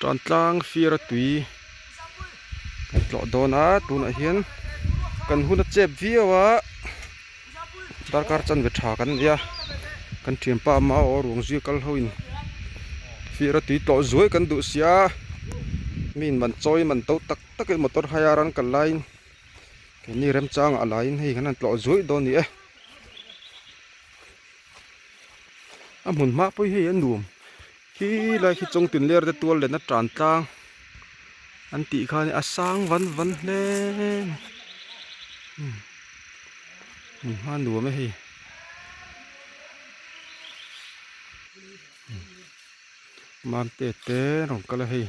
ตอนกลางฟีระตุยหลอดโดนตูนเฮียนกันหุ่นเจ็บวิ่งวะตาการจันเวทากันยากันเทียมป้ามาอรวงจีกัลหินฟีระตุยต่อจวยกันดุเสียมีนมันจอยมันโตตักตักมอเตอร์ไฮอารันกันไลน์แค่นี้เริ่มจ้างอะไรให้ขนาดต่อจวยโดนนี่หมุนมาไปให้ยันดูที่ไรที่จงตินเลียร์ตัวเลยนะจานต่างอันติขานี่อาสังวันเล่นมาดูไม่ให้มาเตะรองกันเลย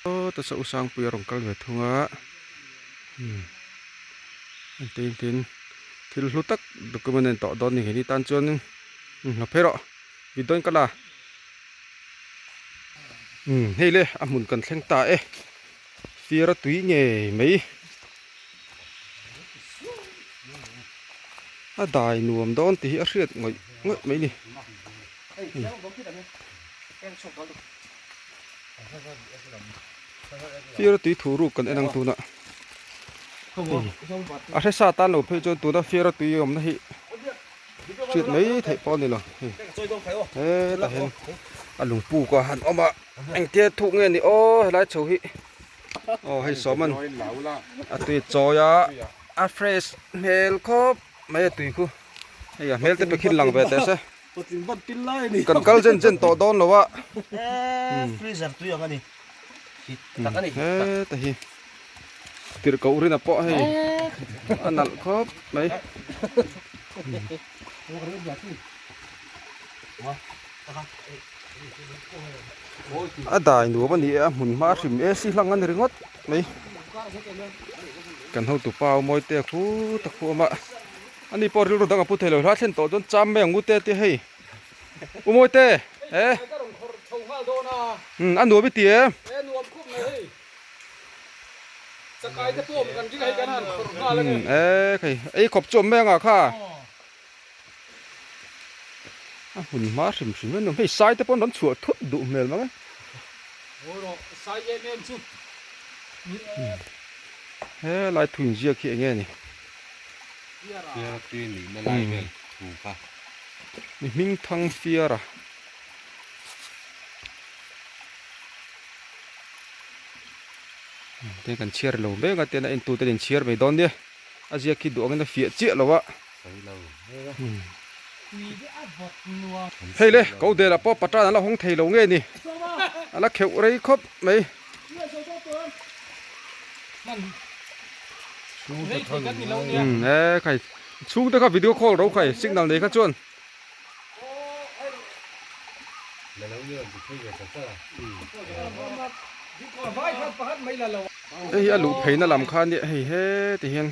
โอ้แต่สาวสังปุยรองกันเลยทุ่งตินที่รู้ตักดูก็มันต่อโดนนี่เห็นที่ตันจวนเราเพ่อวิดโดนกันละเฮ้ยเลยหมุนกันเส้นตาฟีระตุยเงี้ยไหมได้หนุ่มโดนตีเสียดงอยไหมนี่ฟีระตุยถูรูกันไอ้นังตัวน่ะอาเทศตันหนูเพื่อจนตัวน่ะฟีระตุยมันให้เสียดไหมไทยปอนนี่หรอแต่เห็นหลวงปู่ก็หันออกมาเอ็งเตี้ยถูกเงี้ยนี่โอ้ยไรโฉหิโอ้ให้สอมันตุยจอยเฟรชเมลครบไม่ตุยคู่ไอ้เมลจะไปขึ้นหลังไปแต่ซะกันกัลเจนต่อโดนหรอวะฟรีเซอร์ตุยกันนี่ตักกันนี่แต่เฮ้ติดเกาหลีนะปะให้อันนั้นครบไหมได้หนูวันนี้หมุนมาถึงสิหลังกันหรืองดไหมกันเท่าตัวเปล่ามวยเตะคู่ตะคู่มาอันนี้พอรู้ดังกับพูดเถอะถ้าเช่นต่อจนจำแม่งมุเตะที่ให้มวยเตะอันหนูไปเตะสกายจะตัวมันกันที่ไหนกันนั่นใครไอ้ขบจมแม่งค่ะหุ่นมาสิมมันไม่ใส่แต่พอนั้นชัวทุบดุเมลมั้งโอ้โหใส่เย็นเย็นชุบลายถุงเจียขี้เงี้ยนี่เฟียร์ตีนี่ไม่ไล่เมลถูกป่ะนี่มิงทังเฟียร์เด็กกันเชียร์เราเบ้กันเต้นไอ้ตัวเต้นเชียร์ไปโดนเดียอาเจียคิดดูกันนะเฟียเจี๊ยแล้ววะเฮ้ยเลยเขาเดี๋ยวละป้อปัตตานั่นละห้องเทลงเงี้ยนี่อะไรเขียวอะไรครบไหมใครชูแต่ครับวิดีโอคอลเราใครสิกนัลเลยครับจวนเฮ้ยลูกเพยน่าลำคาญเนี่ยเฮ้ยที่เห็น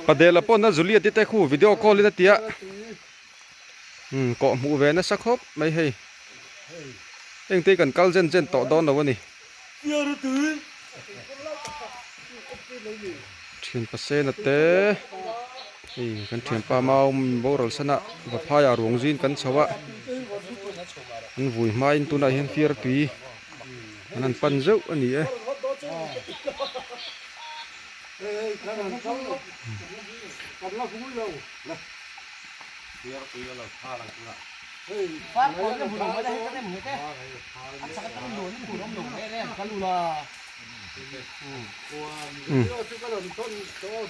ประเดี๋ยวละป้อนน่าจุลีติดแต่คู่วิดีโอคอลเลยนะเตี้ยเกาะหมูแหวนนะสักครบไม่ให้เอ็งตีกันกัลเจนต่อดอนแล้ววะนี่เทียนปัสเซนเต้กันเทียนปลาเมาโบราณสนะว่าพายาหลวงจีนกันสวะอันวุ่นมาอินตุนัยเห็นฟีร์ตุยอันนั้นปันเจ้าอันนี้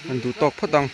มันดูตอกพอดัง